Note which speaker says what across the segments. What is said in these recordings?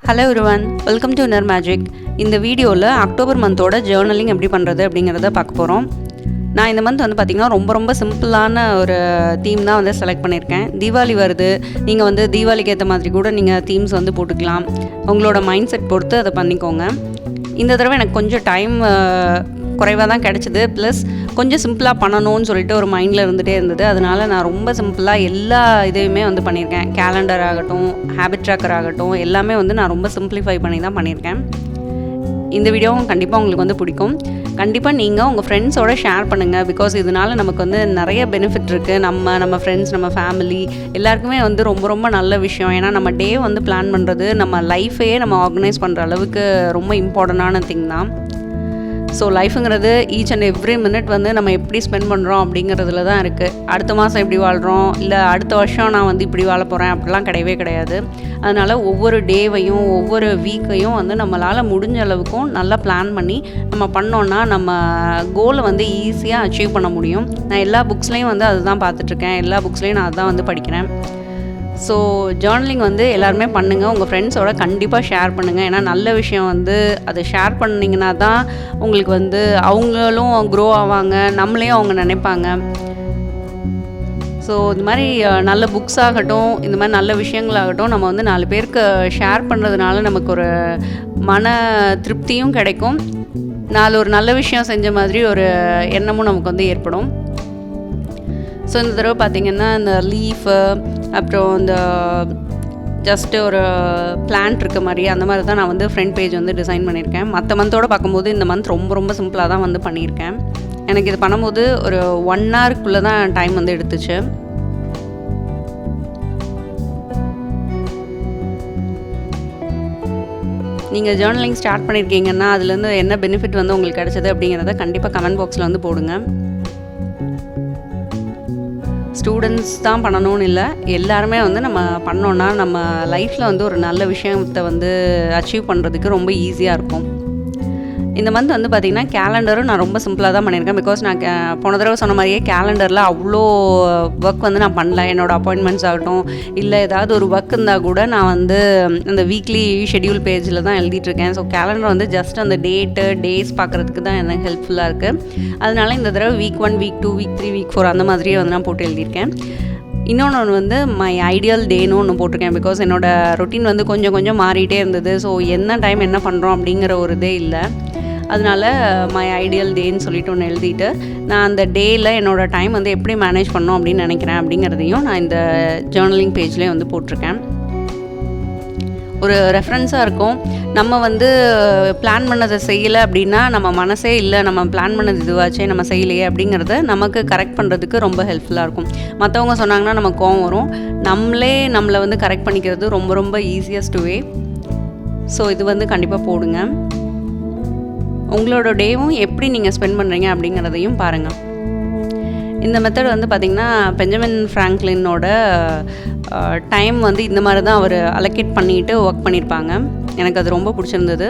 Speaker 1: Hello everyone, welcome to inner magic. இந்த வீடியோவில் October மந்தோட journaling எப்படி பண்ணுறது அப்படிங்கிறத பார்க்க போகிறோம். நான் இந்த மந்த் வந்து பார்த்திங்கன்னா ரொம்ப சிம்பிளான ஒரு தீம் தான் வந்து செலக்ட் பண்ணியிருக்கேன். தீபாவளி வருது, நீங்கள் வந்து தீபாவளிக்கு ஏற்ற மாதிரி கூட நீங்கள் தீம்ஸ் வந்து போட்டுக்கலாம். உங்களோட மைண்ட் செட் பொறுத்து அதை பண்ணிக்கோங்க. இந்த தடவை எனக்கு கொஞ்சம் டைம் குறைவாக தான் கிடச்சிது. ப்ளஸ் கொஞ்சம் சிம்பிளாக பண்ணணும்னு சொல்லிட்டு ஒரு மைண்டில் இருந்துகிட்டே இருந்தது. அதனால் நான் ரொம்ப சிம்பிளாக எல்லா இதையுமே வந்து பண்ணியிருக்கேன். கேலண்டர் ஆகட்டும், ஹேபிட் ட்ராக்கர் ஆகட்டும், எல்லாமே வந்து நான் ரொம்ப சிம்பிளிஃபை பண்ணி தான் பண்ணியிருக்கேன். இந்த வீடியோவும் கண்டிப்பாக உங்களுக்கு வந்து பிடிக்கும். கண்டிப்பாக நீங்கள் உங்கள் ஃப்ரெண்ட்ஸோட ஷேர் பண்ணுங்கள். பிகாஸ் இதனால் நமக்கு வந்து நிறைய பெனிஃபிட் இருக்குது. நம்ம ஃப்ரெண்ட்ஸ், நம்ம ஃபேமிலி எல்லாருக்குமே வந்து ரொம்ப நல்ல விஷயம். ஏன்னா நம்ம டே வந்து பிளான் பண்ணுறது நம்ம லைஃபையே நம்ம ஆர்கனைஸ் பண்ணுற அளவுக்கு ரொம்ப இம்பார்ட்டண்டான திங் தான். ஸோ லைஃபுங்கிறது ஈச் அண்ட் எவ்ரி மினிட் வந்து நம்ம எப்படி ஸ்பெண்ட் பண்ணுறோம் அப்படிங்கிறதுல தான் இருக்குது. அடுத்த மாதம் எப்படி வாழ்கிறோம், இல்லை அடுத்த வருஷம் நான் வந்து இப்படி வாழ போகிறேன் அப்படிலாம் கிடையாது. அதனால் ஒவ்வொரு டேவையும் ஒவ்வொரு வீக்கையும் வந்து நம்மளால் முடிஞ்ச அளவுக்கும் நல்லா பிளான் பண்ணி நம்ம பண்ணோன்னா நம்ம கோலை வந்து ஈஸியாக அச்சீவ் பண்ண முடியும். நான் எல்லா புக்ஸ்லேயும் வந்து அதுதான் பார்த்துட்ருக்கேன். எல்லா புக்ஸ்லேயும் நான் அதுதான் வந்து படிக்கிறேன். ஸோ ஜேர்னலிங் வந்து எல்லாருமே பண்ணுங்கள். உங்கள் ஃப்ரெண்ட்ஸோட கண்டிப்பாக ஷேர் பண்ணுங்கள். ஏன்னா நல்ல விஷயம் வந்து அதை ஷேர் பண்ணிங்கன்னா தான் உங்களுக்கு வந்து அவங்களும் க்ரோ ஆவாங்க, நம்மளையும் அவங்க நினைப்பாங்க. ஸோ இந்த மாதிரி நல்ல புக்ஸ் ஆகட்டும், இந்த மாதிரி நல்ல விஷயங்களாகட்டும், நம்ம வந்து 4 பேருக்கு ஷேர் பண்ணுறதுனால நமக்கு ஒரு மன திருப்தியும் கிடைக்கும். ஒரு நல்ல விஷயம் செஞ்ச மாதிரி ஒரு எண்ணமும் நமக்கு வந்து ஏற்படும். ஸோ இந்த தடவை பார்த்திங்கன்னா இந்த லீஃபு, அப்புறம் இந்த ஜஸ்ட்டு ஒரு பிளான்ட் இருக்க மாதிரி அந்த மாதிரி தான் நான் வந்து ஃப்ரண்ட் பேஜ் வந்து டிசைன் பண்ணியிருக்கேன். மற்ற மந்தோடு பார்க்கும்போது இந்த மந்த் ரொம்ப சிம்பிளாக தான் வந்து பண்ணியிருக்கேன். எனக்கு இது பண்ணும்போது ஒரு 1 ஹவருக்குள்ளே தான் டைம் வந்து எடுத்துச்சு. நீங்கள் ஜேர்னலிங் ஸ்டார்ட் பண்ணியிருக்கீங்கன்னா அதுலேருந்து என்ன பெனிஃபிட் வந்து உங்களுக்கு கிடைச்சது அப்படிங்கிறத கண்டிப்பாக கமெண்ட் பாக்ஸில் வந்து போடுங்க. ஸ்டூடெண்ட்ஸ் தான் பண்ணணும்னு இல்லை, எல்லாருமே வந்து நம்ம பண்ணோன்னா நம்ம லைஃப்பில் வந்து ஒரு நல்ல விஷயத்தை வந்து அச்சீவ் பண்ணுறதுக்கு ரொம்ப ஈஸியாக இருக்கும். இந்த மந்த் வந்து பார்த்திங்கன்னா கேலண்டரும் நான் ரொம்ப சிம்பிளாக தான் பண்ணியிருக்கேன். பிகாஸ் நான் போன தடவை சொன்ன மாதிரியே கேலண்டரில் அவ்வளோ ஒர்க் வந்து நான் பண்ணல. என்னோடய அப்பாயின்மெண்ட்ஸ் ஆகட்டும், இல்லை ஏதாவது ஒரு ஒர்க் இருந்தால் கூட நான் வந்து அந்த வீக்லி ஷெட்யூல் பேஜில் தான் எழுதிட்டுருக்கேன். ஸோ கேலண்டர் வந்து ஜஸ்ட் அந்த டேஸ் பார்க்குறதுக்கு தான் எனக்கு ஹெல்ப்ஃபுல்லாக இருக்குது. அதனால இந்த தடவை வீக் 1, வீக் 2, வீக் 3, வீக் 4 அந்த மாதிரியே வந்து நான் போட்டு எழுதியிருக்கேன். இன்னொன்று வந்து மை ஐடியல் டேன்னு ஒன்று போட்டிருக்கேன். பிகாஸ் என்னோடய ரொட்டீன் வந்து கொஞ்சம் மாறிட்டே இருந்தது. ஸோ என்ன டைம் என்ன பண்ணுறோம் அப்படிங்கிற ஒரு இதே இல்லை. அதனால் மை ஐடியல் டேன்னு சொல்லிட்டு ஒன்று எழுதிட்டு நான் அந்த டேயில் என்னோடய டைம் வந்து எப்படி மேனேஜ் பண்ணோம் அப்படின்னு நினைக்கிறேன் அப்படிங்கிறதையும் நான் இந்த ஜேர்னலிங் பேஜ்லேயே வந்து போட்டிருக்கேன். ஒரு ரெஃபரன்ஸாக இருக்கும். நம்ம வந்து பிளான் பண்ணதை செய்யலை அப்படின்னா நம்ம மனசே இல்லை, நம்ம பிளான் பண்ணது இதுவாச்சே நம்ம செய்யலையே அப்படிங்கிறத நமக்கு கரெக்ட் பண்ணுறதுக்கு ரொம்ப ஹெல்ப்ஃபுல்லாக இருக்கும். மற்றவங்க சொன்னாங்கன்னா நமக்கு கோவம் வரும். நம்மளை வந்து கரெக்ட் பண்ணிக்கிறது ரொம்ப ஈஸியஸ்ட் வே. ஸோ இது வந்து கண்டிப்பாக போடுங்க. உங்களோட டேவும் எப்படி நீங்கள் ஸ்பெண்ட் பண்ணுறீங்க அப்படிங்கிறதையும் பாருங்கள். இந்த மெத்தட் வந்து பார்த்திங்கன்னா பெஞ்சமின் ஃப்ராங்க்லினோட டைம் வந்து இந்த மாதிரி தான் அவர் அலோகேட் பண்ணிட்டு ஒர்க் பண்ணியிருப்பாங்க. எனக்கு அது ரொம்ப பிடிச்சிருந்தது.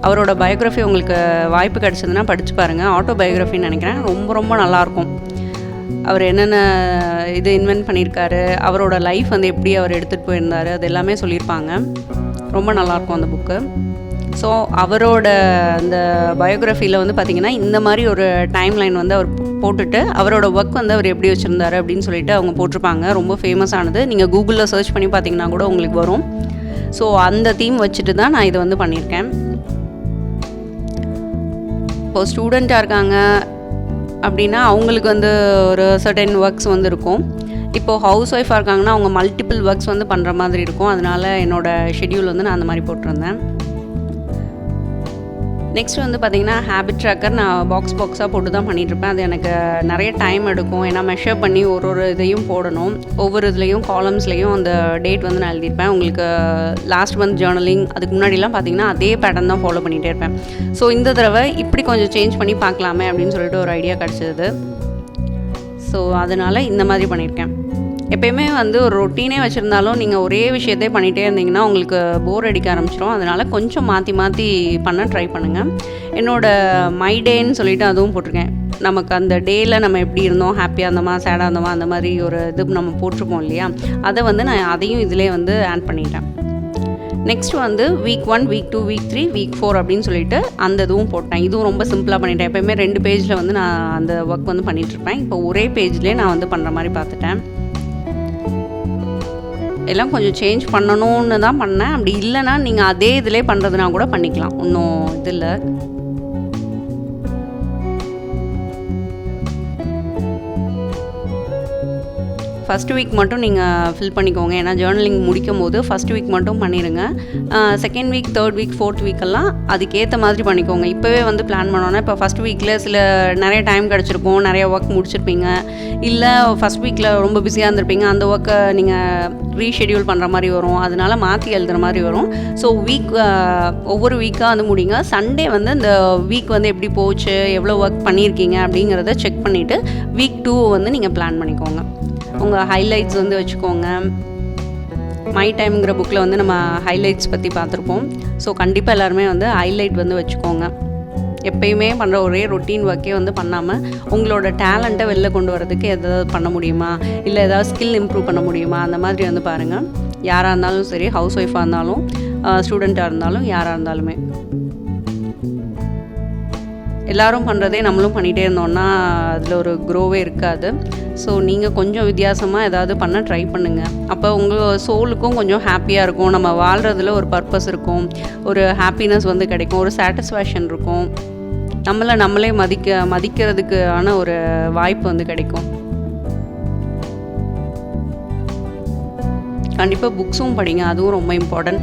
Speaker 1: அவரோட பயோகிராஃபி உங்களுக்கு வாய்ப்பு கிடச்சதுன்னா படித்து பாருங்கள். ஆட்டோபயோகிராஃபின்னு நினைக்கிறேன். ரொம்ப நல்லாயிருக்கும். அவர் என்னென்ன இது இன்வென்ட் பண்ணியிருக்காரு, அவரோட லைஃப் வந்து எப்படி அவர் எடுத்துகிட்டு போயிருந்தார், அது எல்லாமே சொல்லியிருப்பாங்க. ரொம்ப நல்லாயிருக்கும் அந்த புக்கு. ஸோ அவரோட அந்த பயோகிராஃபியில் வந்து பார்த்திங்கன்னா இந்த மாதிரி ஒரு டைம்லைன் வந்து அவர் போட்டுட்டு அவரோட ஒர்க் வந்து அவர் எப்படி வச்சுருந்தாரு அப்படின்னு சொல்லிட்டு அவங்க போட்டிருப்பாங்க. ரொம்ப ஃபேமஸானது. நீங்கள் கூகுளில் சர்ச் பண்ணி பார்த்திங்கன்னா கூட உங்களுக்கு வரும். ஸோ அந்த தீம் வச்சுட்டு தான் நான் இதை வந்து பண்ணியிருக்கேன். இப்போது ஸ்டூடெண்ட்டாக இருக்காங்க அப்படின்னா அவங்களுக்கு வந்து ஒரு சர்டன் ஒர்க்ஸ் வந்து இருக்கும். இப்போது ஹவுஸ் ஒய்ஃபாக இருக்காங்கன்னா அவங்க மல்டிபிள் ஒர்க்ஸ் வந்து பண்ணுற மாதிரி இருக்கும். அதனால் என்னோடய ஷெட்யூல் வந்து நான் அந்த மாதிரி போட்டிருந்தேன். நெக்ஸ்ட் வந்து பார்த்திங்கன்னா ஹேபிட் ட்ராக்கர் நான் பாக்ஸாக போட்டு தான் பண்ணிகிட்ருப்பேன். அது எனக்கு நிறைய டைம் எடுக்கும். ஏன்னா மெஷர் பண்ணி ஒரு இதையும் போடணும். ஒவ்வொரு இதுலேயும் காலம்ஸ்லேயும் அந்த டேட் வந்து நான் எழுதியிருப்பேன். உங்களுக்கு லாஸ்ட் மந்த் ஜேர்னலிங் அதுக்கு முன்னாடிலாம் பார்த்திங்கன்னா அதே பேட்டர்ன் தான் ஃபாலோ பண்ணிகிட்டே இருப்பேன். ஸோ இந்த தடவை இப்படி கொஞ்சம் சேஞ்ச் பண்ணி பார்க்கலாமே அப்படின்னு சொல்லிட்டு ஒரு ஐடியா கிடச்சிது. ஸோ அதனால் இந்த மாதிரி பண்ணியிருக்கேன். எப்பயுமே வந்து ஒரு ரொட்டீனே வச்சுருந்தாலும் நீங்கள் ஒரே விஷயத்தே பண்ணிகிட்டே இருந்தீங்கன்னா உங்களுக்கு போர் அடிக்க ஆரம்பிச்சிடும். அதனால் கொஞ்சம் மாற்றி பண்ண ட்ரை பண்ணுங்கள். என்னோடய மை டேன்னு சொல்லிவிட்டு அதுவும் போட்டிருக்கேன். நமக்கு அந்த டேயில் நம்ம எப்படி இருந்தோம், ஹாப்பியாக இருந்தோமா, சேடாக இருந்தோமா, அந்த மாதிரி ஒரு இது நம்ம போட்டிருப்போம் இல்லையா, அதை வந்து நான் அதையும் இதிலே வந்து ஆட் பண்ணிட்டேன். நெக்ஸ்ட் வந்து வீக் 1, வீக் 2, வீக் 3, வீக் 4 அப்படின்னு சொல்லிட்டு அந்த இதுவும் போட்டேன். இதுவும் ரொம்ப சிம்பிளாக பண்ணிட்டேன். எப்போயுமே 2 பேஜில் வந்து நான் அந்த ஒர்க் வந்து பண்ணிகிட்ருப்பேன். இப்போ ஒரே பேஜ்லேயே நான் வந்து பண்ணுற மாதிரி பார்த்துட்டேன். எல்லாம் கொஞ்சம் சேஞ்ச் பண்ணணும்னு தான் பண்ணேன். அப்படி இல்லைன்னா நீங்கள் அதே இதிலே பண்ணுறதுனா கூட பண்ணிக்கலாம், ஒன்றும் இது இல்லை. ஃபஸ்ட் வீக் மட்டும் நீங்கள் ஃபில் பண்ணிக்கோங்க. ஏன்னா ஜேர்னலிங் முடிக்கும் போது ஃபஸ்ட் வீக் மட்டும் பண்ணிடுங்க. Second week, third week, fourth வீக்கெல்லாம் அதுக்கேற்ற மாதிரி பண்ணிக்கோங்க. இப்போவே வந்து பிளான் பண்ணோன்னா இப்போ ஃபஸ்ட் வீக்கில் நிறைய டைம் கிடச்சிருக்கும், நிறைய ஒர்க் முடிச்சிருப்பீங்க. இல்லை ஃபஸ்ட் வீக்கில் ரொம்ப பிஸியாக இருந்திருப்பீங்க, அந்த ஒர்க்கை நீங்கள் ரீஷெடியூல் பண்ணுற மாதிரி வரும். அதனால மாற்றி எழுதுகிற மாதிரி வரும். ஸோ ஒவ்வொரு வீக்காக வந்து முடிங்க. சண்டே வந்து இந்த வீக் வந்து எப்படி போச்சு, எவ்வளோ ஒர்க் பண்ணியிருக்கீங்க அப்படிங்கிறத செக் பண்ணிவிட்டு வீக் 2 வந்து நீங்கள் பிளான் பண்ணிக்கோங்க. உங்கள் ஹைலைட்ஸ் வந்து வச்சுக்கோங்க. மை டைம்ங்கிற புக்கில் வந்து நம்ம ஹைலைட்ஸ் பற்றி பார்த்துருப்போம். ஸோ கண்டிப்பாக எல்லாருமே வந்து ஹைலைட் வந்து வச்சுக்கோங்க. எப்பயுமே பண்ணுற ஒரே ரொட்டீன் ஒர்க்கே வந்து பண்ணாமல் உங்களோட டேலண்ட்டை வெளில கொண்டு வரதுக்கு எதாவது பண்ண முடியுமா, இல்லை ஏதாவது ஸ்கில் இம்ப்ரூவ் பண்ண முடியுமா, அந்த மாதிரி வந்து பாருங்கள். யாராக இருந்தாலும் சரி, ஹவுஸ் ஒய்ஃபாக இருந்தாலும், ஸ்டூடெண்ட்டாக இருந்தாலும், யாராக இருந்தாலுமே எல்லோரும் பண்ணுறதே நம்மளும் பண்ணிகிட்டே இருந்தோம்னா அதில் ஒரு க்ரோவே இருக்காது. ஸோ நீங்கள் கொஞ்சம் வித்தியாசமாக ஏதாவது பண்ண ட்ரை பண்ணுங்கள். அப்போ உங்கள் சோலுக்கும் கொஞ்சம் ஹாப்பியாக இருக்கும். நம்ம வாழ்கிறதுல ஒரு பர்பஸ் இருக்கும், ஒரு ஹாப்பினஸ் வந்து கிடைக்கும், ஒரு சாட்டிஸ்ஃபேக்ஷன் இருக்கும். நம்மளே மதிக்கிறதுக்கான ஒரு வாய்ப்பு வந்து கிடைக்கும். கண்டிப்பாக புக்ஸும் படிங்க, அதுவும் ரொம்ப இம்பார்ட்டன்ட்.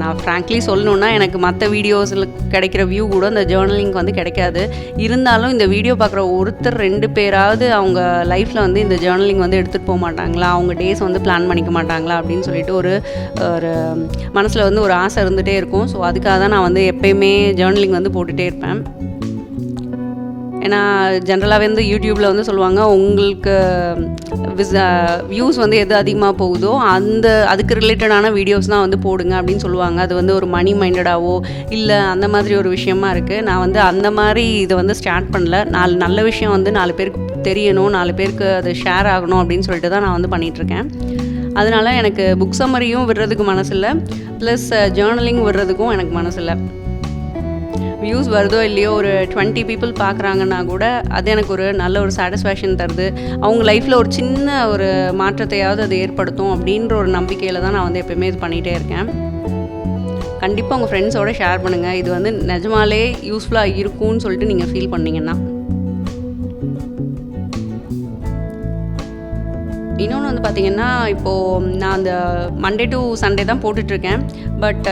Speaker 1: நான் ஃப்ராங்க்லி சொல்லணுன்னா எனக்கு மற்ற வீடியோஸில் கிடைக்கிற வியூ கூட இந்த ஜேர்னலிங் வந்து கிடைக்காது. இருந்தாலும் இந்த வீடியோ பார்க்குற ஒருத்தர் 2 பேராவது அவங்க லைஃப்பில் வந்து இந்த ஜேர்னலிங் வந்து எடுத்துகிட்டு போக மாட்டாங்களா, அவங்க டேஸ் வந்து பிளான் பண்ணிக்க மாட்டாங்களா அப்படின்னு சொல்லிட்டு ஒரு மனசில் வந்து ஒரு ஆசை இருந்துகிட்டே இருக்கும். ஸோ அதுக்காக தான் நான் வந்து எப்போயுமே ஜேர்னலிங் வந்து போட்டுகிட்டே இருப்பேன். ஏன்னா ஜென்ரலாகவே வந்து யூடியூப்பில் வந்து சொல்லுவாங்க, உங்களுக்கு வியூஸ் வந்து எது அதிகமாக போகுதோ அதுக்கு ரிலேட்டடான வீடியோஸ் தான் வந்து போடுங்க அப்படின்னு சொல்லுவாங்க. அது வந்து ஒரு மணி மைண்டடாவோ இல்லை அந்த மாதிரி ஒரு விஷயமா இருக்குது. நான் வந்து அந்த மாதிரி இதை வந்து ஸ்டார்ட் பண்ணல. நல்ல விஷயம் வந்து 4 பேருக்கு தெரியணும், 4 பேருக்கு அது ஷேர் ஆகணும் அப்படின்னு சொல்லிட்டு தான் நான் வந்து பண்ணிகிட்ருக்கேன். அதனால் எனக்கு புக் சம்மரியும் விடுறதுக்கு மனசில்லை, ப்ளஸ் ஜேர்னலிங் விடுறதுக்கும் எனக்கு மனசில்லை. வியூஸ் வருதோ இல்லையோ, ஒரு 20 பீப்புள் பார்க்குறாங்கன்னா கூட அது எனக்கு ஒரு நல்ல ஒரு சாட்டிஸ்ஃபேக்ஷன் தருது. அவங்க லைஃப்பில் ஒரு சின்ன ஒரு மாற்றத்தையாவது அது ஏற்படுத்தும் அப்படின்ற ஒரு நம்பிக்கையில் தான் நான் வந்து எப்போயுமே இது பண்ணிகிட்டே இருக்கேன். கண்டிப்பாக உங்கள் ஃப்ரெண்ட்ஸோடு ஷேர் பண்ணுங்கள். இது வந்து நிஜமாலே யூஸ்ஃபுல்லாக இருக்கும்னு சொல்லிட்டு நீங்கள் ஃபீல் பண்ணிங்கன்னா. இன்னொன்று வந்து பார்த்திங்கன்னா, இப்போது நான் அந்த மண்டே டு சண்டே தான் போட்டுட்ருக்கேன். பட்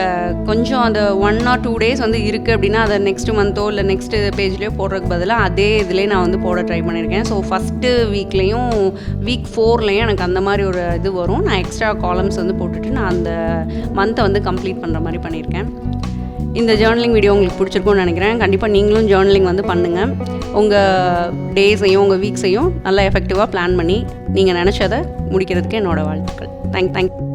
Speaker 1: கொஞ்சம் அந்த 1 or 2 டேஸ் வந்து இருக்குது அப்படின்னா அதை நெக்ஸ்ட் மந்த்தோ இல்லை நெக்ஸ்ட் பேஜ்லேயோ போடுறதுக்கு பதிலாக அதே இதிலே நான் வந்து போட ட்ரை பண்ணியிருக்கேன். ஸோ ஃபஸ்ட்டு வீக்லேயும் வீக் 4லேயும் எனக்கு அந்த மாதிரி ஒரு இது வரும். நான் எக்ஸ்ட்ரா காலம்ஸ் வந்து போட்டுட்டு நான் அந்த மந்த்தை வந்து கம்ப்ளீட் பண்ணுற மாதிரி பண்ணியிருக்கேன். இந்த ஜேர்னலிங் வீடியோ உங்களுக்கு பிடிச்சிருக்கும்னு நினைக்கிறேன். கண்டிப்பாக நீங்களும் ஜேர்னலிங் வந்து பண்ணுங்கள். உங்கள் டேஸையும் உங்கள் வீக்ஸையும் நல்லா எஃபெக்டிவாக பிளான் பண்ணி நீங்கள் நினச்சதை முடிக்கிறதுக்கு என்னோடய வாழ்த்துக்கள். தேங்க்யூ.